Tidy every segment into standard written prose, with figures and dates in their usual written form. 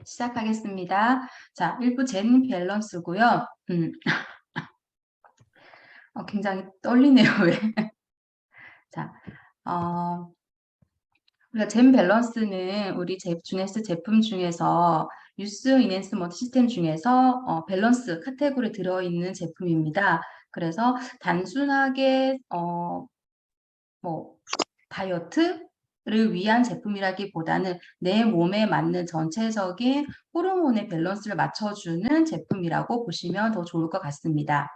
시작하겠습니다. 자, 1부 젠 밸런스고요. 굉장히 떨리네요. 왜? 자, 어, 우리가 젠 밸런스는 우리 중에서 제품 중에서 유스 이넨스먼트 시스템 중에서 밸런스 카테고리에 들어있는 제품입니다. 그래서 단순하게 뭐 다이어트를 위한 제품이라기보다는 내 몸에 맞는 전체적인 호르몬의 밸런스를 맞춰주는 제품이라고 보시면 더 좋을 것 같습니다.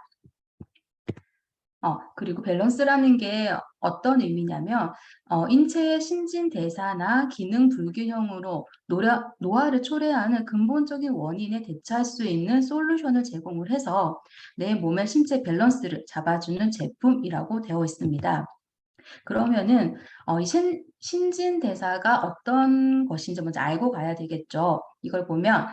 그리고 밸런스라는 게 어떤 의미냐면, 인체의 신진대사나 기능 불균형으로 노화를 초래하는 근본적인 원인에 대처할 수 있는 솔루션을 제공을 해서 내 몸의 신체 밸런스를 잡아주는 제품이라고 되어 있습니다. 그러면은 이 신진대사가 어떤 것인지 먼저 알고 가야 되겠죠. 이걸 보면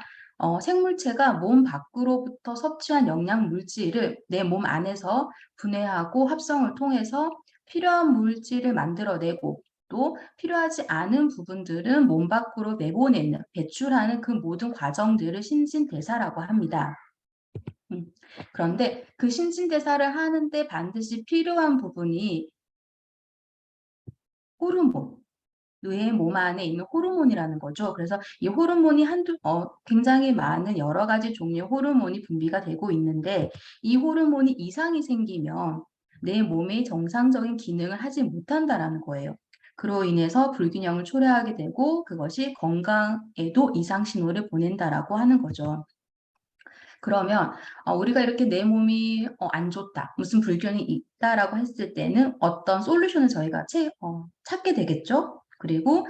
생물체가 몸 밖으로부터 섭취한 영양 물질을 내 몸 안에서 분해하고 합성을 통해서 필요한 물질을 만들어내고 또 필요하지 않은 부분들은 몸 밖으로 내보내는, 배출하는 그 모든 과정들을 신진대사라고 합니다. 그런데 그 신진대사를 하는데 반드시 필요한 부분이 호르몬, 뇌의 몸 안에 있는 호르몬이라는 거죠. 그래서 이 호르몬이 굉장히 많은 여러 가지 종류의 호르몬이 분비가 되고 있는데 이 호르몬이 이상이 생기면 내 몸의 정상적인 기능을 하지 못한다라는 거예요. 그로 인해서 불균형을 초래하게 되고 그것이 건강에도 이상 신호를 보낸다라고 하는 거죠. 그러면 우리가 이렇게 내 몸이 안 좋다, 무슨 불균이 있다라고 했을 때는 어떤 솔루션을 저희가 찾게 되겠죠. 그리고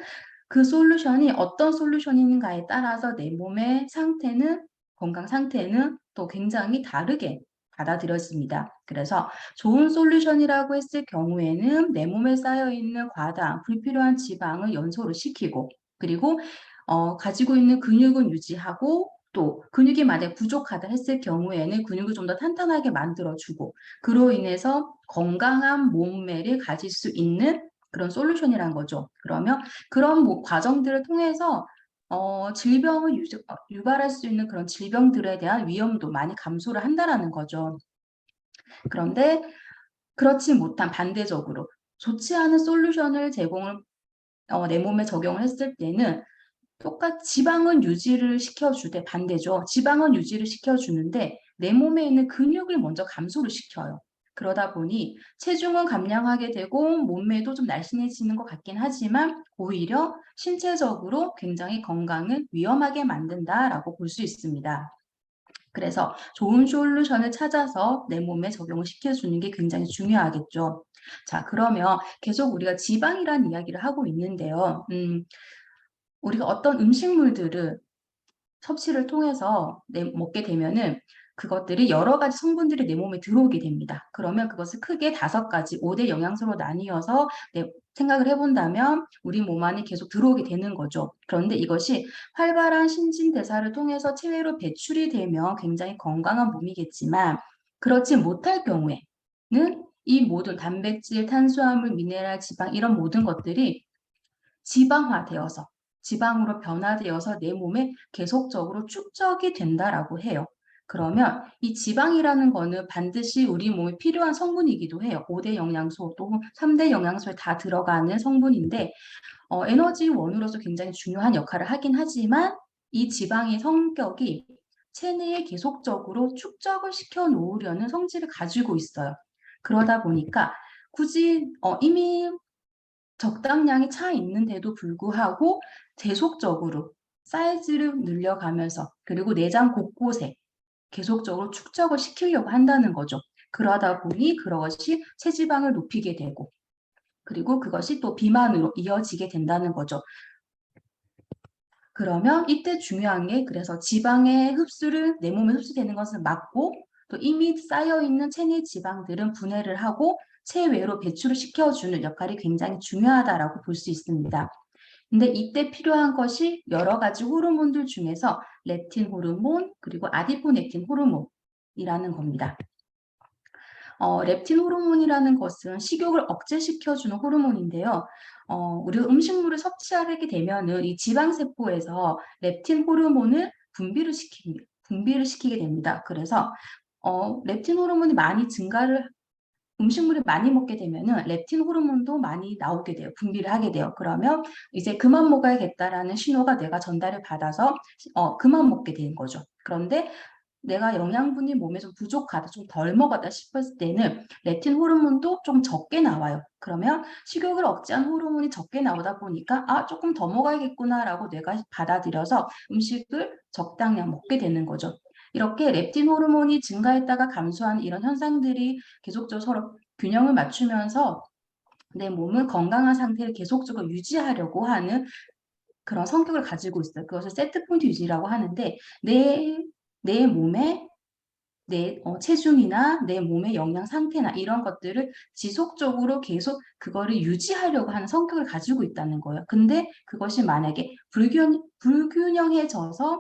그 솔루션이 어떤 솔루션인가에 따라서 내 몸의 상태는, 건강 상태는 또 굉장히 다르게 받아들여집니다. 그래서 좋은 솔루션이라고 했을 경우에는 내 몸에 쌓여있는 과다, 불필요한 지방을 연소를 시키고 그리고 가지고 있는 근육은 유지하고 또 근육이 만약 부족하다 했을 경우에는 근육을 좀 더 탄탄하게 만들어주고 그로 인해서 건강한 몸매를 가질 수 있는 그런 솔루션이란 거죠. 그러면 그런 과정들을 통해서 질병을 유발할 수 있는 그런 질병들에 대한 위험도 많이 감소를 한다라는 거죠. 그런데 그렇지 못한 반대적으로 좋지 않은 솔루션을 내 몸에 적용을 했을 때는 똑같이 지방은 유지를 시켜주되 반대죠. 지방은 유지를 시켜주는데 내 몸에 있는 근육을 먼저 감소를 시켜요. 그러다 보니 체중은 감량하게 되고 몸매도 좀 날씬해지는 것 같긴 하지만 오히려 신체적으로 굉장히 건강을 위험하게 만든다라고 볼 수 있습니다. 그래서 좋은 솔루션을 찾아서 내 몸에 적용을 시켜주는 게 굉장히 중요하겠죠. 자, 그러면 계속 우리가 지방이라는 이야기를 하고 있는데요. 우리가 어떤 음식물들을 섭취를 통해서 먹게 되면은 그것들이 여러 가지 성분들이 내 몸에 들어오게 됩니다. 그러면 그것을 크게 5가지, 5대 영양소로 나뉘어서 생각을 해본다면 우리 몸 안에 계속 들어오게 되는 거죠. 그런데 이것이 활발한 신진대사를 통해서 체외로 배출이 되면 굉장히 건강한 몸이겠지만 그렇지 못할 경우에는 이 모든 단백질, 탄수화물, 미네랄, 지방 이런 모든 것들이 지방화되어서 지방으로 변화되어서 내 몸에 계속적으로 축적이 된다라고 해요. 그러면 이 지방이라는 거는 반드시 우리 몸에 필요한 성분이기도 해요. 5대 영양소 또 3대 영양소에 다 들어가는 성분인데 에너지원으로서 굉장히 중요한 역할을 하긴 하지만 이 지방의 성격이 체내에 계속적으로 축적을 시켜 놓으려는 성질을 가지고 있어요. 그러다 보니까 굳이 이미 적당량이 차 있는데도 불구하고 계속적으로 사이즈를 늘려가면서 그리고 내장 곳곳에 계속적으로 축적을 시키려고 한다는 거죠. 그러다 보니 그것이 체지방을 높이게 되고 그리고 그것이 또 비만으로 이어지게 된다는 거죠. 그러면 이때 중요한 게 그래서 지방의 흡수를 내 몸에 흡수되는 것을 막고 또 이미 쌓여있는 체내 지방들은 분해를 하고 체외로 배출을 시켜주는 역할이 굉장히 중요하다라고 볼 수 있습니다. 근데 이때 필요한 것이 여러 가지 호르몬들 중에서 렙틴 호르몬 그리고 아디포넥틴 호르몬이라는 겁니다. 렙틴 호르몬이라는 것은 식욕을 억제시켜주는 호르몬인데요. 우리가 음식물을 섭취하게 되면은 이 지방세포에서 렙틴 호르몬을 분비를 시키게 됩니다. 그래서 렙틴 호르몬이 많이 음식물을 많이 먹게 되면은 렙틴 호르몬도 많이 나오게 돼요. 분비를 하게 돼요. 그러면 이제 그만 먹어야겠다라는 신호가 뇌가 전달을 받아서 그만 먹게 되는 거죠. 그런데 내가 영양분이 몸에 좀 부족하다, 좀 덜 먹었다 싶을 때는 렙틴 호르몬도 좀 적게 나와요. 그러면 식욕을 억제한 호르몬이 적게 나오다 보니까 조금 더 먹어야겠구나라고 뇌가 받아들여서 음식을 적당량 먹게 되는 거죠. 이렇게 렙틴 호르몬이 증가했다가 감소하는 이런 현상들이 계속적으로 서로 균형을 맞추면서 내 몸을 건강한 상태를 계속적으로 유지하려고 하는 그런 성격을 가지고 있어요. 그것을 세트포인트 유지라고 하는데 내 몸에 내 체중이나 내 몸의 영양 상태나 이런 것들을 지속적으로 계속 그거를 유지하려고 하는 성격을 가지고 있다는 거예요. 근데 그것이 만약에 불균형해져서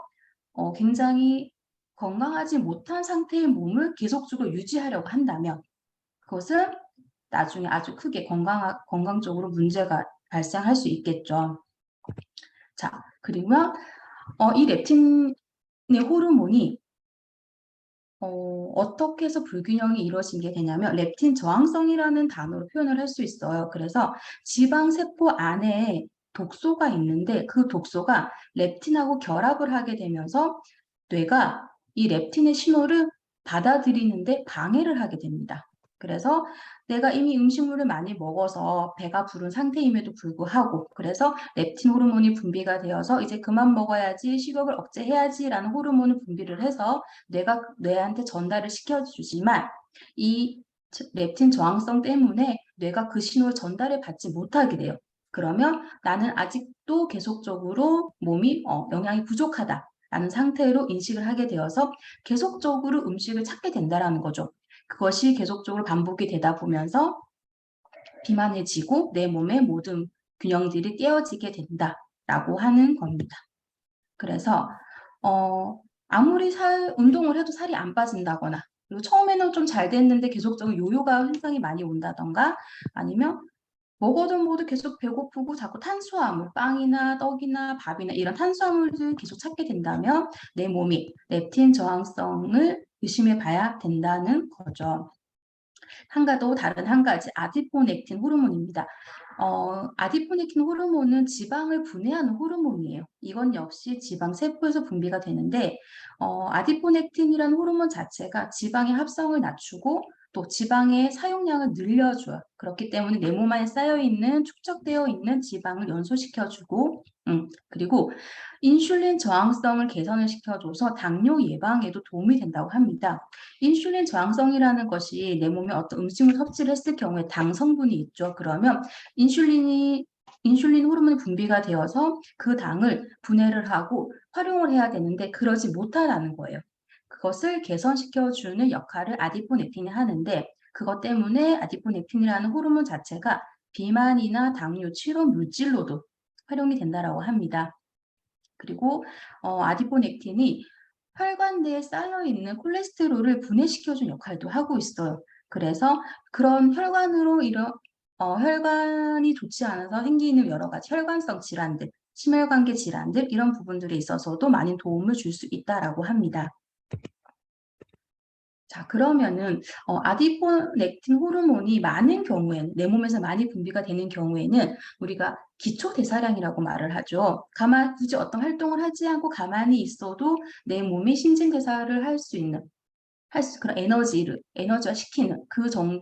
굉장히 건강하지 못한 상태의 몸을 계속적으로 유지하려고 한다면 그것은 나중에 아주 크게 건강적으로 문제가 발생할 수 있겠죠. 자, 그리고 이 렙틴의 호르몬이 어떻게 해서 불균형이 이루어진 게 되냐면 렙틴 저항성이라는 단어로 표현을 할 수 있어요. 그래서 지방세포 안에 독소가 있는데 그 독소가 렙틴하고 결합을 하게 되면서 뇌가 이 렙틴의 신호를 받아들이는데 방해를 하게 됩니다. 그래서 내가 이미 음식물을 많이 먹어서 배가 부른 상태임에도 불구하고 그래서 렙틴 호르몬이 분비가 되어서 이제 그만 먹어야지, 식욕을 억제해야지라는 호르몬을 분비를 해서 뇌가 뇌한테 전달을 시켜주지만 이 렙틴 저항성 때문에 뇌가 그 신호를 전달을 받지 못하게 돼요. 그러면 나는 아직도 계속적으로 몸이 영양이 부족하다라는 상태로 인식을 하게 되어서 계속적으로 음식을 찾게 된다라는 거죠. 그것이 계속적으로 반복이 되다 보면서 비만해지고 내 몸의 모든 균형들이 깨어지게 된다라고 하는 겁니다. 그래서 아무리 운동을 해도 살이 안 빠진다거나 그리고 처음에는 좀 잘 됐는데 계속적으로 요요가 현상이 많이 온다던가 아니면 먹어도 계속 배고프고 자꾸 탄수화물, 빵이나 떡이나 밥이나 이런 탄수화물을 계속 찾게 된다면 내 몸이 렙틴 저항성을 의심해 봐야 된다는 거죠. 다른 한 가지 아디포넥틴 호르몬입니다. 아디포넥틴 호르몬은 지방을 분해하는 호르몬이에요. 이건 역시 지방 세포에서 분비가 되는데 아디포넥틴이라는 호르몬 자체가 지방의 합성을 낮추고 또 지방의 사용량을 늘려줘요. 그렇기 때문에 내 몸 안에 쌓여있는 축적되어 있는 지방을 연소시켜주고 그리고 인슐린 저항성을 개선을 시켜줘서 당뇨 예방에도 도움이 된다고 합니다. 인슐린 저항성이라는 것이 내 몸에 어떤 음식을 섭취를 했을 경우에 당 성분이 있죠. 그러면 인슐린 호르몬이 분비가 되어서 그 당을 분해를 하고 활용을 해야 되는데 그러지 못하라는 거예요. 그것을 개선시켜주는 역할을 아디포넥틴이 하는데 그것 때문에 아디포넥틴이라는 호르몬 자체가 비만이나 당뇨 치료 물질로도 활용이 된다라고 합니다. 그리고 아디포넥틴이 혈관 내에 쌓여있는 콜레스테롤을 분해시켜주는 역할도 하고 있어요. 그래서 그런 혈관이 좋지 않아서 생기는 여러 가지 혈관성 질환들, 심혈관계 질환들 이런 부분들에 있어서도 많은 도움을 줄 수 있다라고 합니다. 자, 그러면은 아디포넥틴 호르몬이 많은 경우에는 내 몸에서 많이 분비가 되는 경우에는 우리가 기초 대사량이라고 말을 하죠. 굳이 어떤 활동을 하지 않고 가만히 있어도 내 몸이 신진대사를 할 수 있는 그런 에너지화 시키는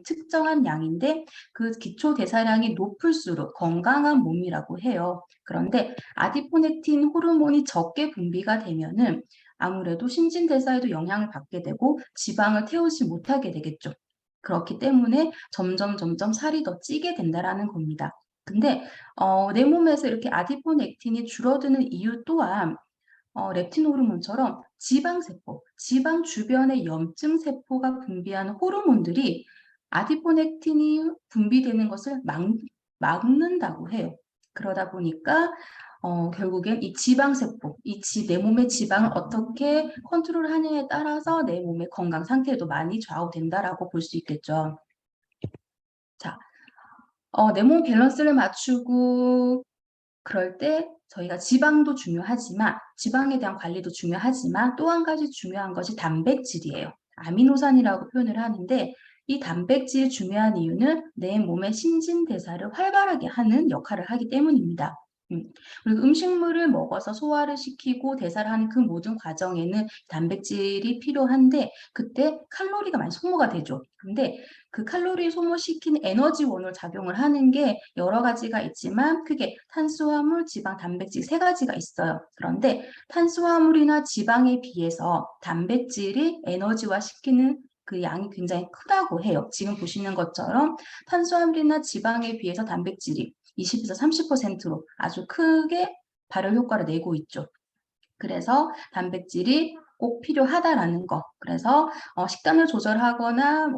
특정한 양인데 그 기초 대사량이 높을수록 건강한 몸이라고 해요. 그런데 아디포넥틴 호르몬이 적게 분비가 되면은 아무래도 신진대사에도 영향을 받게 되고 지방을 태우지 못하게 되겠죠. 그렇기 때문에 점점 살이 더 찌게 된다라는 겁니다. 근데 내 몸에서 이렇게 아디포넥틴이 줄어드는 이유 또한 렙틴 호르몬처럼 지방세포, 지방 주변의 염증 세포가 분비하는 호르몬들이 아디포넥틴이 분비되는 것을 막는다고 해요. 그러다 보니까 결국엔 이 지방세포, 내 몸의 지방을 어떻게 컨트롤하느냐에 따라서 내 몸의 건강 상태도 많이 좌우된다라고 볼 수 있겠죠. 자, 내 몸 밸런스를 맞추고 그럴 때 저희가 지방도 중요하지만 지방에 대한 관리도 중요하지만 또 한 가지 중요한 것이 단백질이에요. 아미노산이라고 표현을 하는데 이 단백질이 중요한 이유는 내 몸의 신진대사를 활발하게 하는 역할을 하기 때문입니다. 그리고 음식물을 먹어서 소화를 시키고 대사를 하는 그 모든 과정에는 단백질이 필요한데 그때 칼로리가 많이 소모가 되죠. 근데 그 칼로리 소모시키는 에너지원으로 작용을 하는 게 여러 가지가 있지만 크게 탄수화물, 지방, 단백질 세 가지가 있어요. 그런데 탄수화물이나 지방에 비해서 단백질이 에너지화 시키는 그 양이 굉장히 크다고 해요. 지금 보시는 것처럼 탄수화물이나 지방에 비해서 단백질이 20에서 30%로 아주 크게 발열 효과를 내고 있죠. 그래서 단백질이 꼭 필요하다라는 거. 그래서 식단을 조절하거나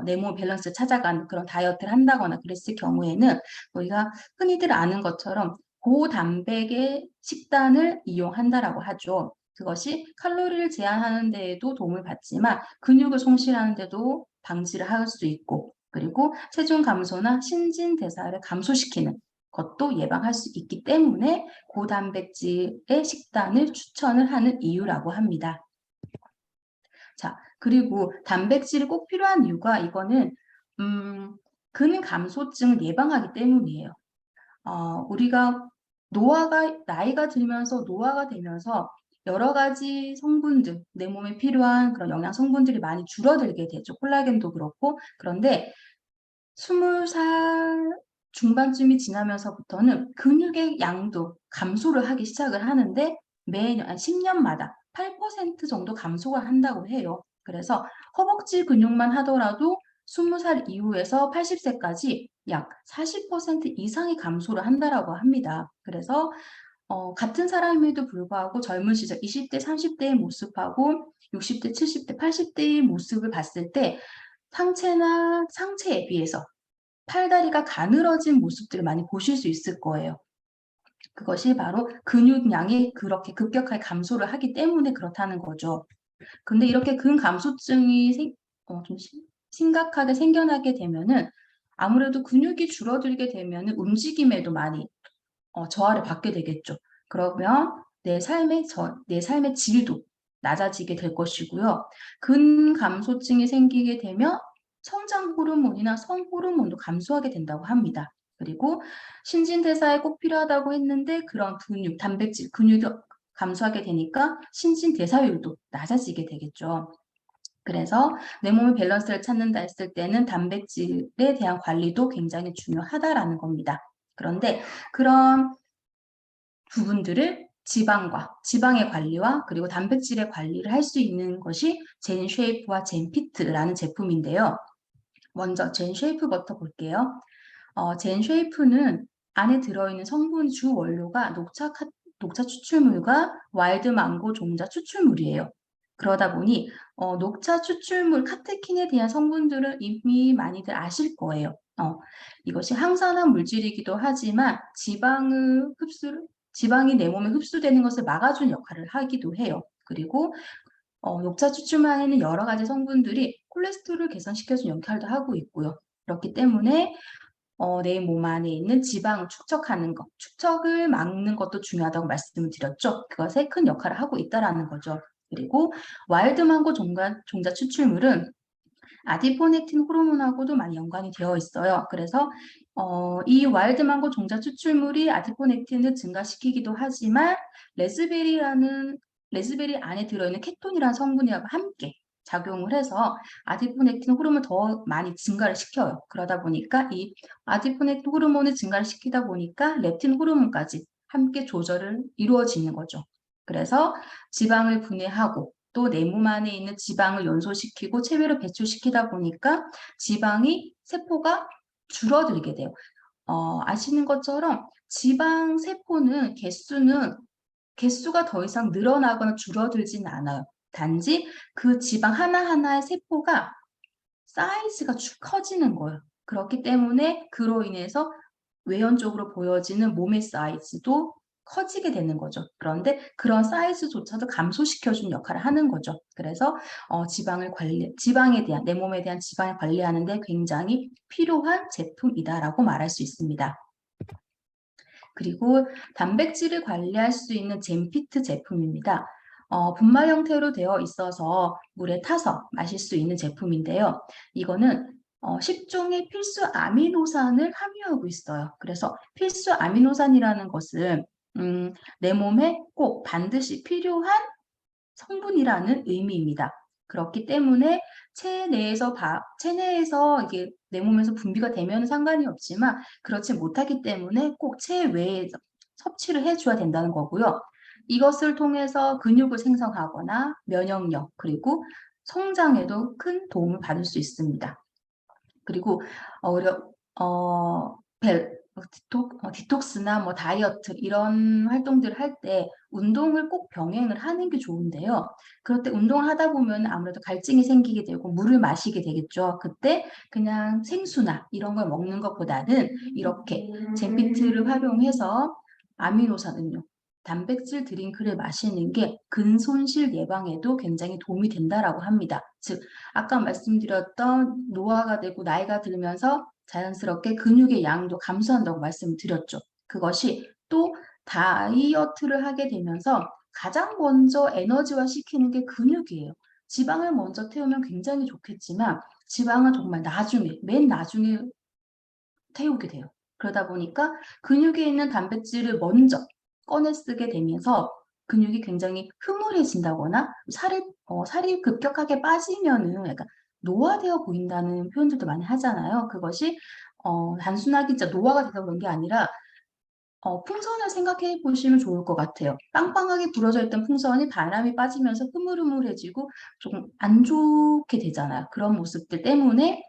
내 몸 밸런스 찾아가는 그런 다이어트를 한다거나 그랬을 경우에는 우리가 흔히들 아는 것처럼 고단백의 식단을 이용한다라고 하죠. 그것이 칼로리를 제한하는 데에도 도움을 받지만 근육을 손실하는 데도 방지를 할 수 있고 그리고 체중 감소나 신진대사를 감소시키는 것도 예방할 수 있기 때문에 고단백질의 식단을 추천을 하는 이유라고 합니다. 자, 그리고 단백질이 꼭 필요한 이유가 이거는 근육 감소증을 예방하기 때문이에요. 우리가 나이가 들면서 노화가 되면서 여러 가지 성분들, 내 몸에 필요한 그런 영양 성분들이 많이 줄어들게 되죠. 콜라겐도 그렇고. 그런데 20살 중반쯤이 지나면서부터는 근육의 양도 감소를 하기 시작을 하는데 매년 10년마다 8% 정도 감소가 한다고 해요. 그래서 허벅지 근육만 하더라도 20살 이후에서 80세까지 약 40% 이상의 감소를 한다라고 합니다. 그래서 같은 사람에도 불구하고 젊은 시절 20대, 30대의 모습하고 60대, 70대, 80대의 모습을 봤을 때 상체에 비해서 팔다리가 가늘어진 모습들을 많이 보실 수 있을 거예요. 그것이 바로 근육량이 그렇게 급격하게 감소를 하기 때문에 그렇다는 거죠. 근데 이렇게 근감소증이 좀 심각하게 생겨나게 되면은 아무래도 근육이 줄어들게 되면은 움직임에도 많이 저하를 받게 되겠죠. 그러면 내 삶의 질도 낮아지게 될 것이고요. 근감소증이 생기게 되면 성장 호르몬이나 성 호르몬도 감소하게 된다고 합니다. 그리고 신진대사에 꼭 필요하다고 했는데 그런 단백질, 근육이 감소하게 되니까 신진대사율도 낮아지게 되겠죠. 그래서 내 몸의 밸런스를 찾는다 했을 때는 단백질에 대한 관리도 굉장히 중요하다라는 겁니다. 그런데 그런 부분들을 지방의 관리와 그리고 단백질의 관리를 할 수 있는 것이 젠쉐이프와 젠피트라는 제품인데요. 먼저 젠쉐이프부터 볼게요. 젠쉐이프는 안에 들어있는 성분 주 원료가 녹차 추출물과 와일드 망고 종자 추출물이에요. 그러다 보니 녹차 추출물 카테킨에 대한 성분들은 이미 많이들 아실 거예요. 이것이 항산화 물질이기도 하지만 지방이 내 몸에 흡수되는 것을 막아주는 역할을 하기도 해요. 그리고 녹차 추출물에는 여러 가지 성분들이 콜레스테롤을 개선시켜주는 역할도 하고 있고요. 그렇기 때문에 내 몸 안에 있는 지방을 축척을 막는 것도 중요하다고 말씀을 드렸죠. 그것에 큰 역할을 하고 있다는 거죠. 그리고 와일드망고 종자 추출물은 아디포넥틴 호르몬하고도 많이 연관이 되어 있어요. 그래서 이 와일드망고 종자 추출물이 아디포넥틴을 증가시키기도 하지만 레즈베리 안에 들어있는 케톤이라는 성분이랑 함께 작용을 해서 아디포넥틴 호르몬을 더 많이 증가를 시켜요. 그러다 보니까 이 아디포넥틴 호르몬을 증가를 시키다 보니까 렙틴 호르몬까지 함께 조절을 이루어지는 거죠. 그래서 지방을 분해하고 또 내 몸 안에 있는 지방을 연소시키고 체외로 배출시키다 보니까 세포가 줄어들게 돼요. 아시는 것처럼 지방 세포는 개수가 더 이상 늘어나거나 줄어들지는 않아요. 단지 그 지방 하나하나의 세포가 사이즈가 커지는 거예요. 그렇기 때문에 그로 인해서 외연적으로 보여지는 몸의 사이즈도 커지게 되는 거죠. 그런데 그런 사이즈조차도 감소시켜주는 역할을 하는 거죠. 그래서 지방에 대한, 내 몸에 대한 지방을 관리하는 데 굉장히 필요한 제품이다라고 말할 수 있습니다. 그리고 단백질을 관리할 수 있는 젠피트 제품입니다. 분말 형태로 되어 있어서 물에 타서 마실 수 있는 제품인데요. 이거는 10종의 필수 아미노산을 함유하고 있어요. 그래서 필수 아미노산이라는 것은 내 몸에 꼭 반드시 필요한 성분이라는 의미입니다. 그렇기 때문에 체내에서 이게 내 몸에서 분비가 되면 상관이 없지만 그렇지 못하기 때문에 꼭 체외에 섭취를 해줘야 된다는 거고요. 이것을 통해서 근육을 생성하거나 면역력 그리고 성장에도 큰 도움을 받을 수 있습니다. 그리고 어려 디톡스나 뭐 다이어트 이런 활동들을 할 때 운동을 꼭 병행을 하는 게 좋은데요. 그럴 때 운동을 하다 보면 아무래도 갈증이 생기게 되고 물을 마시게 되겠죠. 그때 그냥 생수나 이런 걸 먹는 것보다는 이렇게 젠피트를 활용해서 아미노산 음료, 단백질 드링크를 마시는 게 근손실 예방에도 굉장히 도움이 된다라고 합니다. 즉 아까 말씀드렸던 노화가 되고 나이가 들면서 자연스럽게 근육의 양도 감소한다고 말씀드렸죠. 그것이 또 다이어트를 하게 되면서 가장 먼저 에너지화 시키는 게 근육이에요. 지방을 먼저 태우면 굉장히 좋겠지만 지방은 정말 나중에, 맨 나중에 태우게 돼요. 그러다 보니까 근육에 있는 단백질을 먼저 꺼내 쓰게 되면서 근육이 굉장히 흐물해진다거나 살이 급격하게 빠지면은 약간 노화되어 보인다는 표현들도 많이 하잖아요. 그것이 단순하게 진짜 노화가 돼서 그런 게 아니라 풍선을 생각해 보시면 좋을 것 같아요. 빵빵하게 부러져 있던 풍선이 바람이 빠지면서 흐물흐물해지고 조금 안 좋게 되잖아요. 그런 모습들 때문에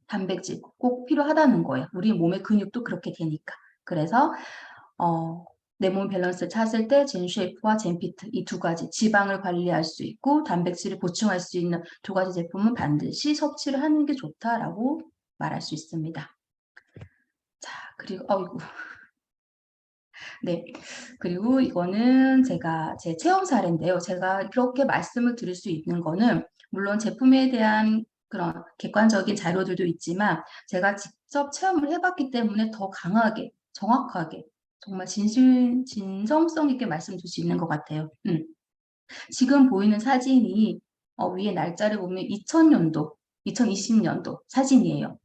단백질 꼭 필요하다는 거예요. 우리 몸의 근육도 그렇게 되니까. 그래서 내 몸 밸런스를 찾을 때 젠쉐이프와 젠피트 이 두 가지 지방을 관리할 수 있고 단백질을 보충할 수 있는 두 가지 제품은 반드시 섭취를 하는 게 좋다라고 말할 수 있습니다. 자, 그리고 네. 그리고 이거는 제 체험 사례인데요. 제가 이렇게 말씀을 드릴 수 있는 거는 물론 제품에 대한 그런 객관적인 자료들도 있지만 제가 직접 체험을 해봤기 때문에 더 강하게, 정확하게, 정말 진성성 있게 말씀드릴 수 있는 것 같아요. 지금 보이는 사진이 위에 날짜를 보면 2000년도, 2020년도 사진이에요.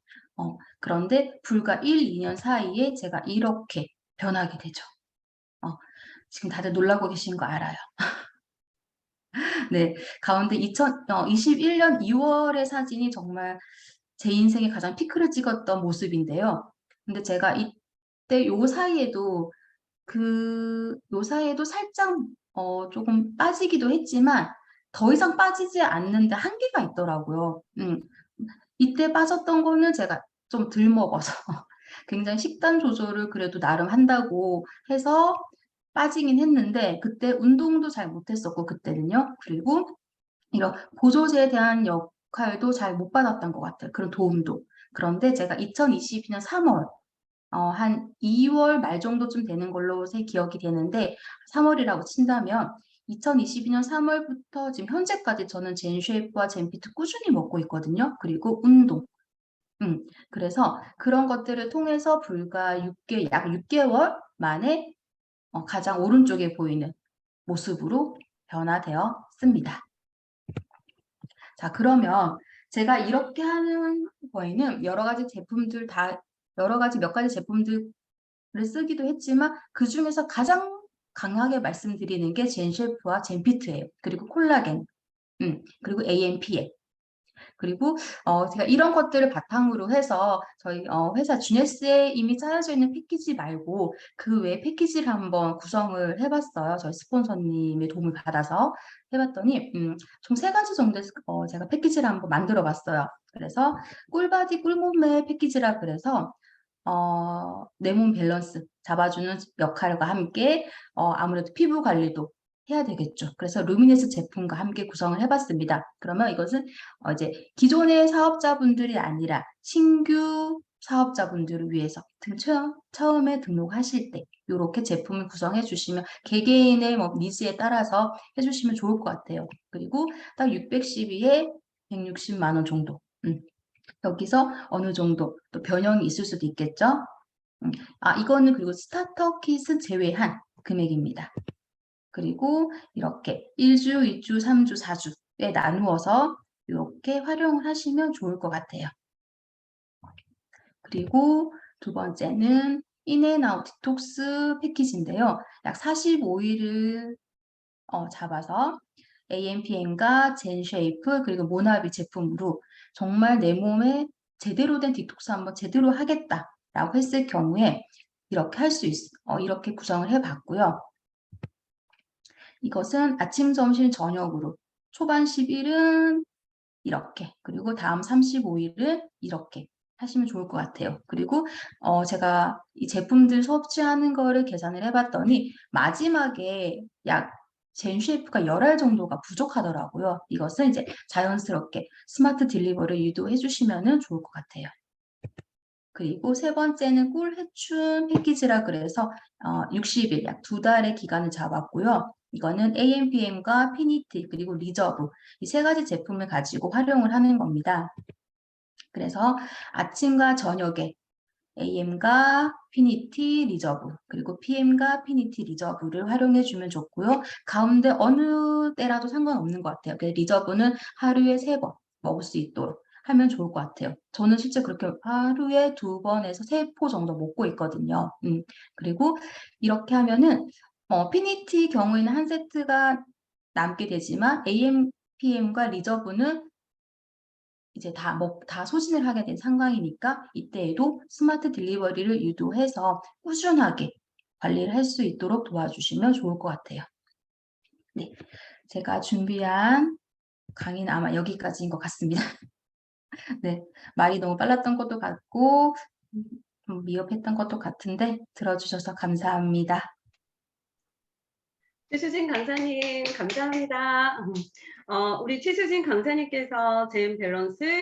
그런데 불과 1, 2년 사이에 제가 이렇게 변하게 되죠. 지금 다들 놀라고 계신 거 알아요. 네, 가운데 2021년 2월의 사진이 정말 제 인생에 가장 피크를 찍었던 모습인데요. 근데 제가 이때 요 사이에도 살짝 조금 빠지기도 했지만 더 이상 빠지지 않는데 한계가 있더라고요. 이때 빠졌던 거는 제가 좀 덜 먹어서 굉장히 식단 조절을 그래도 나름 한다고 해서 빠지긴 했는데 그때 운동도 잘 못했었고 그때는요. 그리고 이런 보조제에 대한 역할도 잘 못 받았던 것 같아요. 그런 도움도. 그런데 제가 2022년 3월 한 2월 말 정도쯤 되는 걸로 제 기억이 되는데 3월이라고 친다면 2022년 3월부터 지금 현재까지 저는 젠쉐이프와 젠피트 꾸준히 먹고 있거든요. 그리고 운동. 그래서 그런 것들을 통해서 불과 약 6개월 만에 가장 오른쪽에 보이는 모습으로 변화되었습니다. 자, 그러면 제가 이렇게 하는 거에는 여러 가지 몇 가지 제품들을 쓰기도 했지만 그 중에서 가장 강하게 말씀드리는 게 젠셰프와 젠피트예요. 그리고 콜라겐, 그리고 AMPA. 그리고 제가 이런 것들을 바탕으로 해서 저희 회사 GNS에 이미 짜여져 있는 패키지 말고 그 외 패키지를 한번 구성을 해봤어요. 저희 스폰서님의 도움을 받아서 해봤더니 총 3가지 정도의 제가 패키지를 한번 만들어 봤어요. 그래서 꿀바디 꿀몸매 패키지라 그래서 내 몸 밸런스 잡아주는 역할과 함께 아무래도 피부 관리도 해야 되겠죠. 그래서 루미네스 제품과 함께 구성을 해봤습니다. 그러면 이것은 이제 기존의 사업자분들이 아니라 신규 사업자분들을 위해서 처음에 등록하실 때 이렇게 제품을 구성해 주시면 개개인의 뭐 니즈에 따라서 해주시면 좋을 것 같아요. 그리고 딱 612에 160만 원 정도. 여기서 어느 정도 또 변형이 있을 수도 있겠죠. 이거는 그리고 스타터 킷은 제외한 금액입니다. 그리고 이렇게 1주, 2주, 3주, 4주에 나누어서 이렇게 활용을 하시면 좋을 것 같아요. 그리고 두 번째는 인앤아웃 디톡스 패키지인데요. 약 45일을 잡아서 AMPM과 젠쉐이프 그리고 모나비 제품으로 정말 내 몸에 제대로 된 디톡스 한번 제대로 하겠다라고 했을 경우에 이렇게 할 수 이렇게 구성을 해봤고요. 이것은 아침, 점심, 저녁으로 초반 10일은 이렇게 그리고 다음 35일은 이렇게 하시면 좋을 것 같아요. 그리고 제가 이 제품들 섭취하는 거를 계산을 해봤더니 마지막에 약 젠쉐이프가 10알 정도가 부족하더라고요. 이것은 이제 자연스럽게 스마트 딜리버를 유도해 주시면 좋을 것 같아요. 그리고 세 번째는 꿀 해춘 패키지라 그래서 60일, 약 2달의 기간을 잡았고요. 이거는 AMPM과 피니티 그리고 리저브 이 세 가지 제품을 가지고 활용을 하는 겁니다. 그래서 아침과 저녁에 AM과 피니티 리저브 그리고 PM과 피니티 리저브를 활용해 주면 좋고요. 가운데 어느 때라도 상관없는 것 같아요. 리저브는 하루에 3번 먹을 수 있도록 하면 좋을 것 같아요. 저는 실제 그렇게 하루에 2번에서 3포 정도 먹고 있거든요. 그리고 이렇게 하면은 피니티 경우에는 한 세트가 남게 되지만 AM, PM과 리저브는 이제 다 소진을 하게 된 상황이니까 이때에도 스마트 딜리버리를 유도해서 꾸준하게 관리를 할 수 있도록 도와주시면 좋을 것 같아요. 네, 제가 준비한 강의는 아마 여기까지인 것 같습니다. 네, 말이 너무 빨랐던 것도 같고 좀 미흡했던 것도 같은데 들어주셔서 감사합니다. 최수진 강사님 감사합니다. 우리 최수진 강사님께서 젠 밸런스